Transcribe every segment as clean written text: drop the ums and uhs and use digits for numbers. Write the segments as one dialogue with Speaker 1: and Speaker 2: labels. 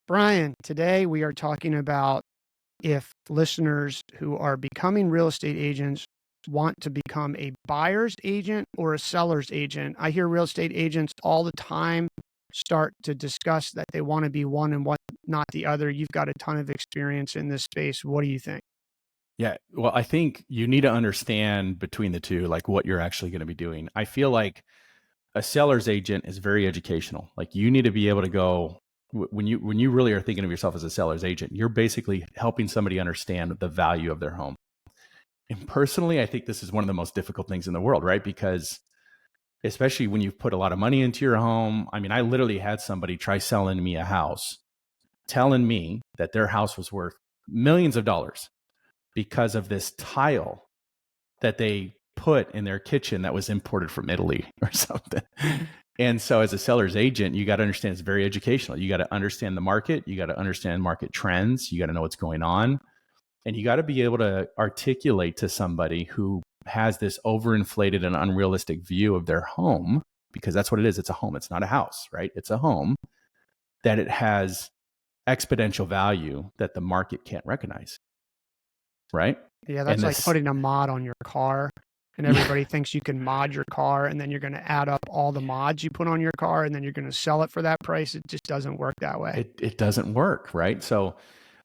Speaker 1: Brian, today we are talking about if listeners who are becoming real estate agents want to become a buyer's agent or a seller's agent. I hear real estate agents all the time start to discuss that they want to be one and what not the other. You've got a ton of experience in this space. What do you think?
Speaker 2: Yeah, well, I think you need to understand between the two, like what you're actually going to be doing. I feel like a seller's agent is very educational. Like you need to be able to go when you really are thinking of yourself as a seller's agent, you're basically helping somebody understand the value of their home. And personally, I think this is one of the most difficult things in the world, right? Because especially when you've put a lot of money into your home. I mean, I literally had somebody try selling me a house, telling me that their house was worth millions of dollars because of this tile that they put in their kitchen that was imported from Italy or something. And so as a seller's agent, you got to understand it's very educational. You got to understand the market. You got to understand market trends. You got to know what's going on. And you got to be able to articulate to somebody who has this overinflated and unrealistic view of their home, because that's what it is. It's a home. It's not a house, right? It's a home, that it has exponential value that the market can't recognize, right?
Speaker 1: Yeah,
Speaker 2: And
Speaker 1: that's like
Speaker 2: this,
Speaker 1: putting a mod on your car, and
Speaker 2: yeah,
Speaker 1: everybody thinks you can mod your car, and then you're going to add up all the mods you put on your car, and then you're going to sell it for that price. It just doesn't work that way.
Speaker 2: it doesn't work, right? So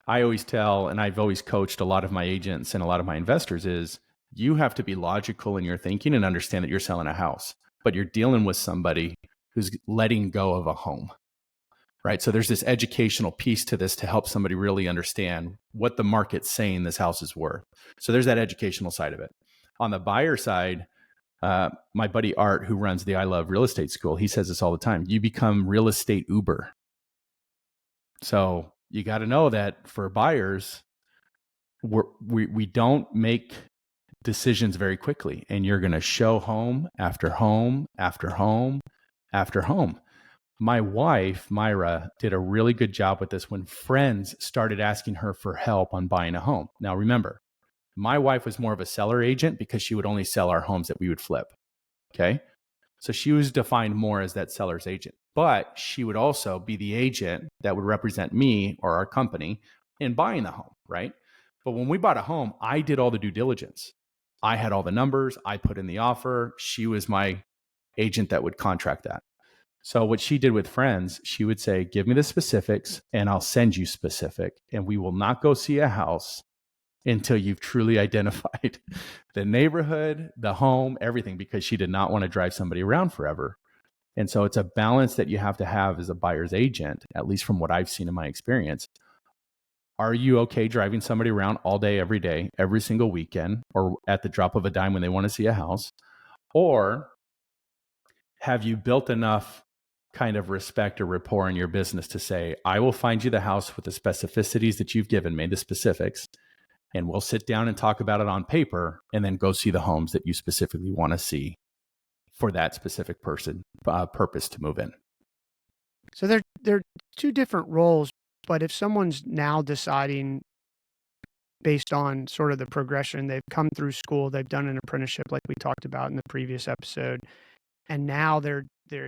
Speaker 2: I always tell, and I've always coached a lot of my agents and a lot of my investors is you have to be logical in your thinking and understand that you're selling a house, but you're dealing with somebody who's letting go of a home, right? So there's this educational piece to this to help somebody really understand what the market's saying this house is worth. So there's that educational side of it. On the buyer side, my buddy Art, who runs the I Love Real Estate School, he says this all the time. You become real estate Uber. So you got to know that for buyers, we don't make decisions very quickly, and you're going to show home after home after home after home. My wife, Myra, did a really good job with this when friends started asking her for help on buying a home. Now, remember, my wife was more of a seller agent because she would only sell our homes that we would flip. Okay. So she was defined more as that seller's agent, but she would also be the agent that would represent me or our company in buying the home, right? But when we bought a home, I did all the due diligence. I had all the numbers, I put in the offer. She was my agent that would contract that. So what she did with friends, she would say, give me the specifics and I'll send you specific. And we will not go see a house until you've truly identified the neighborhood, the home, everything, because she did not want to drive somebody around forever. And so it's a balance that you have to have as a buyer's agent, at least from what I've seen in my experience. Are you okay driving somebody around all day, every day, every single weekend, or at the drop of a dime when they want to see a house? Or have you built enough kind of respect or rapport in your business to say, I will find you the house with the specificities that you've given me, the specifics, and we'll sit down and talk about it on paper and then go see the homes that you specifically want to see for that specific purpose to move in.
Speaker 1: So they're two different roles, but if someone's now deciding based on sort of the progression, they've come through school, they've done an apprenticeship like we talked about in the previous episode, and now they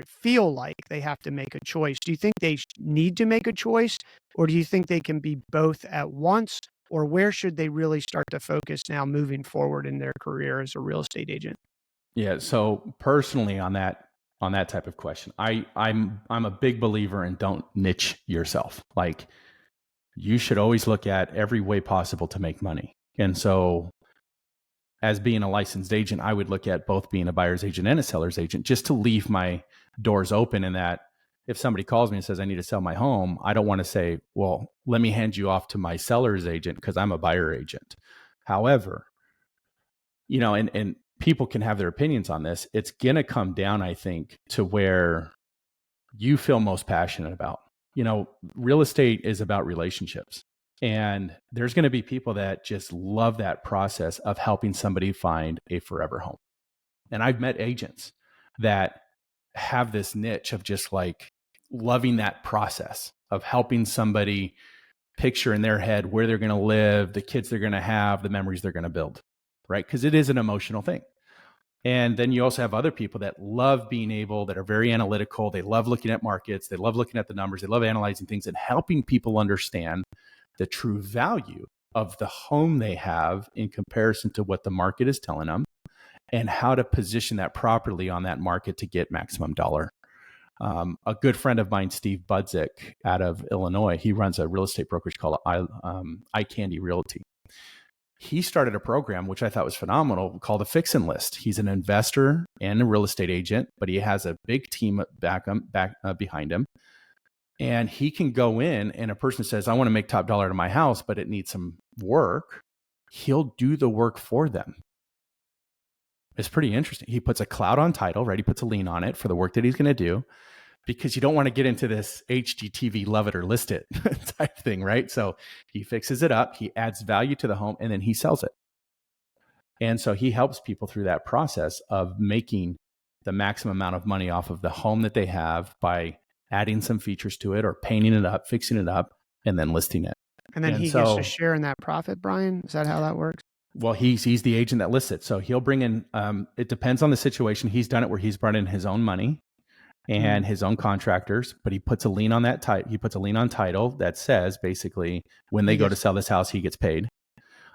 Speaker 1: feel like they have to make a choice. Do you think they need to make a choice, or do you think they can be both at once, or where should they really start to focus now moving forward in their career as a real estate agent?
Speaker 2: Yeah. So personally on that type of question, I'm a big believer in don't niche yourself. Like you should always look at every way possible to make money. And so as being a licensed agent, I would look at both being a buyer's agent and a seller's agent just to leave my doors open in that if somebody calls me and says, I need to sell my home, I don't want to say, well, let me hand you off to my seller's agent because I'm a buyer agent. However, and people can have their opinions on this. It's going to come down, I think, to where you feel most passionate about. Real estate is about relationships. And there's going to be people that just love that process of helping somebody find a forever home. And I've met agents that have this niche of just like loving that process of helping somebody picture in their head where they're going to live, the kids they're going to have, the memories they're going to build, right? Because it is an emotional thing. And then you also have other people that love being able, that are very analytical. They love looking at markets. They love looking at the numbers. They love analyzing things and helping people understand the true value of the home they have in comparison to what the market is telling them, and how to position that properly on that market to get maximum dollar. A good friend of mine, Steve Budzik, out of Illinois, he runs a real estate brokerage called Eye Candy Realty. He started a program, which I thought was phenomenal, called a Fix and List. He's an investor and a real estate agent, but he has a big team behind him. And he can go in, and a person says, I want to make top dollar to my house, but it needs some work. He'll do the work for them. It's pretty interesting. He puts a cloud on title, right? He puts a lien on it for the work that he's going to do, because you don't want to get into this HGTV love it or list it type thing, right? So he fixes it up, he adds value to the home, and then he sells it. And so he helps people through that process of making the maximum amount of money off of the home that they have by adding some features to it or painting it up, fixing it up, and then listing it.
Speaker 1: And then he gets to share in that profit, Brian? Is that how that works?
Speaker 2: Well, he's the agent that lists it. So he'll bring in, it depends on the situation. He's done it where he's brought in his own money and his own contractors, but he puts a lien on that he puts a lien on title that says basically when they go to sell this house, he gets paid.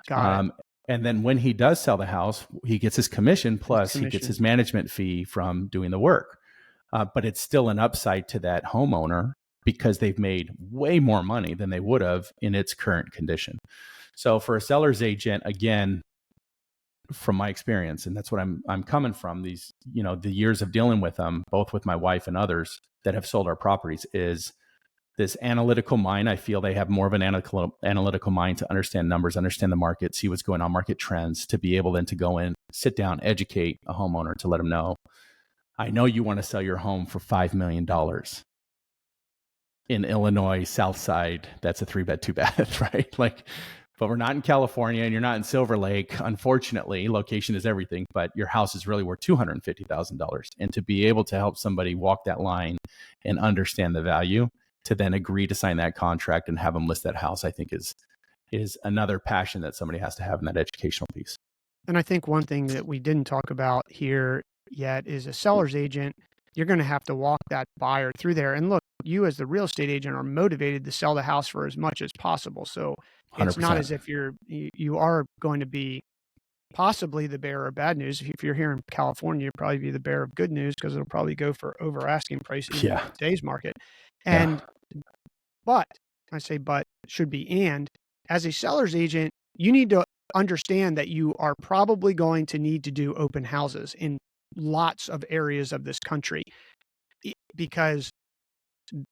Speaker 1: Got it.
Speaker 2: And then when he does sell the house, he gets his commission, plus he gets his management fee from doing the work. But it's still an upside to that homeowner because they've made way more money than they would have in its current condition. So for a seller's agent, again, from my experience, and that's what I'm coming from, these, the years of dealing with them, both with my wife and others that have sold our properties, is this analytical mind. I feel they have more of an analytical mind to understand numbers, understand the market, see what's going on, market trends, to be able then to go in, sit down, educate a homeowner to let them know, I know you want to sell your home for $5 million. In Illinois, South Side, that's a 3-bed, 2-bath, right? But we're not in California and you're not in Silver Lake. Unfortunately, location is everything, but your house is really worth $250,000. And to be able to help somebody walk that line and understand the value, to then agree to sign that contract and have them list that house, I think is another passion that somebody has to have in that educational piece.
Speaker 1: And I think one thing that we didn't talk about here yet is a seller's agent. You're going to have to walk that buyer through there. And look, you as the real estate agent are motivated to sell the house for as much as possible. So it's 100%. Not as if you are going to be possibly the bearer of bad news. If you're here in California, you'll probably be the bearer of good news because it'll probably go for over asking price in today's market. And but I say but should be and as a seller's agent, you need to understand that you are probably going to need to do open houses in lots of areas of this country because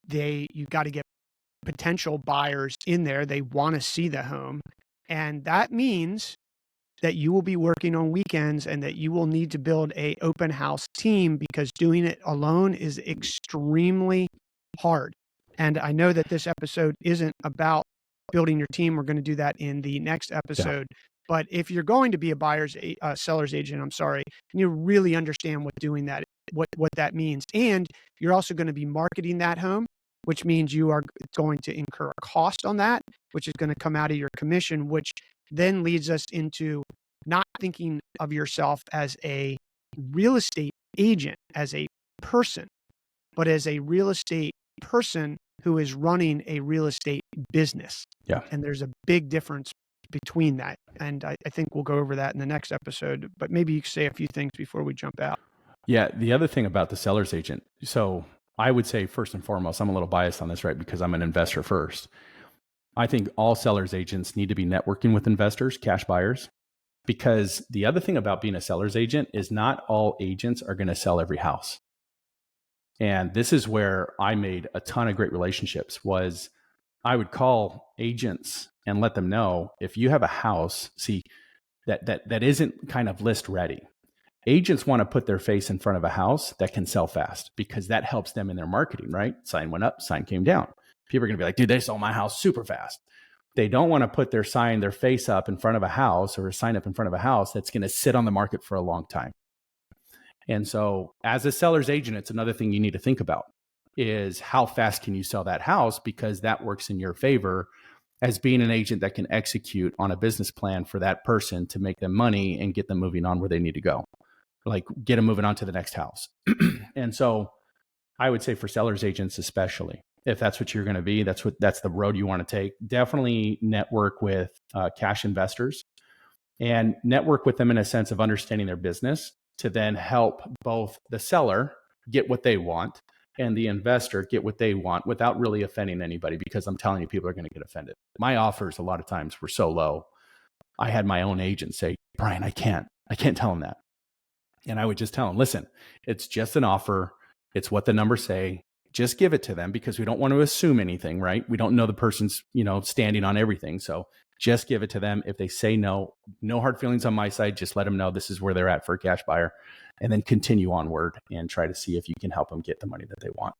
Speaker 1: you've got to get potential buyers in there. They want to see the home. And that means that you will be working on weekends and that you will need to build a open house team because doing it alone is extremely hard. And I know that this episode isn't about building your team. We're going to do that in the next episode. Yeah. But if you're going to be a seller's agent, and you really understand what that means. And you're also going to be marketing that home, which means you are going to incur a cost on that, which is going to come out of your commission, which then leads us into not thinking of yourself as a real estate agent, as a person, but as a real estate person who is running a real estate business.
Speaker 2: Yeah.
Speaker 1: And there's a big difference between that. And I think we'll go over that in the next episode, but maybe you can say a few things before we jump out.
Speaker 2: Yeah. The other thing about the seller's agent. So I would say first and foremost, I'm a little biased on this, right? Because I'm an investor first. I think all seller's agents need to be networking with investors, cash buyers, because the other thing about being a seller's agent is not all agents are going to sell every house. And this is where I made a ton of great relationships. Was I would call agents and let them know, if you have a house, that isn't kind of list ready. Agents want to put their face in front of a house that can sell fast because that helps them in their marketing, right? Sign went up, sign came down. People are going to be like, dude, they sold my house super fast. They don't want to put their face up in front of a house or a sign up in front of a house that's going to sit on the market for a long time. And so as a seller's agent, it's another thing you need to think about is how fast can you sell that house, because that works in your favor as being an agent that can execute on a business plan for that person to make them money and get them moving on where they need to go. like get them moving on to the next house. And so I would say for sellers agents, especially if that's what you're going to be, that's the road you want to take. Definitely network with cash investors and network with them in a sense of understanding their business to then help both the seller get what they want and the investor get what they want without really offending anybody, because I'm telling you, people are going to get offended. My offers a lot of times were so low. I had my own agent say, Brian, I can't tell them that. And I would just tell them, listen, it's just an offer. It's what the numbers say. Just give it to them, because we don't want to assume anything, right? We don't know the person's, standing on everything. So just give it to them. If they say no, no hard feelings on my side, just let them know this is where they're at for a cash buyer, and then continue onward and try to see if you can help them get the money that they want.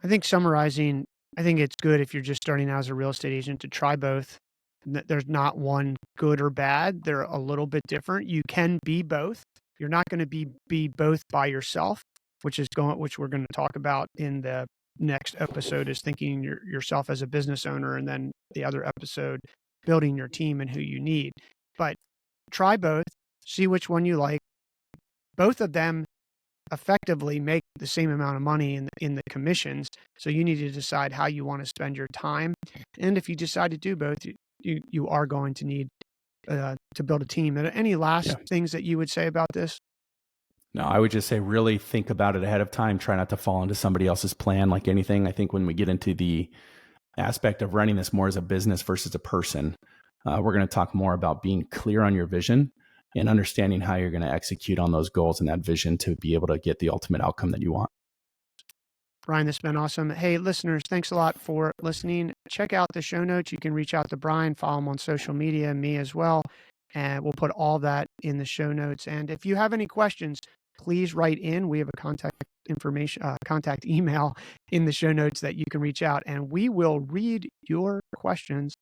Speaker 1: I think summarizing, I think it's good if you're just starting out as a real estate agent to try both. There's not one good or bad. They're a little bit different. You can be both. You're not going to be both by yourself, which we're going to talk about in the next episode, is thinking yourself as a business owner, and then the other episode, building your team and who you need. But try both, see which one you like. Both of them effectively make the same amount of money in the commissions. So you need to decide how you want to spend your time. And if you decide to do both, you are going to need to build a team. Any last things that you would say about this?
Speaker 2: No, I would just say really think about it ahead of time. Try not to fall into somebody else's plan like anything. I think when we get into the aspect of running this more as a business versus a person, we're going to talk more about being clear on your vision and understanding how you're going to execute on those goals and that vision to be able to get the ultimate outcome that you want.
Speaker 1: Brian, this has been awesome. Hey, listeners, thanks a lot for listening. Check out the show notes. You can reach out to Brian, follow him on social media, me as well. And we'll put all that in the show notes. And if you have any questions, please write in. We have a contact email in the show notes that you can reach out, and we will read your questions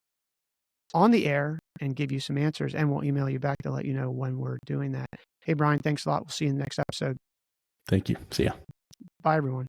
Speaker 1: on the air and give you some answers, and we'll email you back to let you know when we're doing that. Hey, Brian, thanks a lot. We'll see you in the next episode.
Speaker 2: Thank you. See ya.
Speaker 1: Bye, everyone.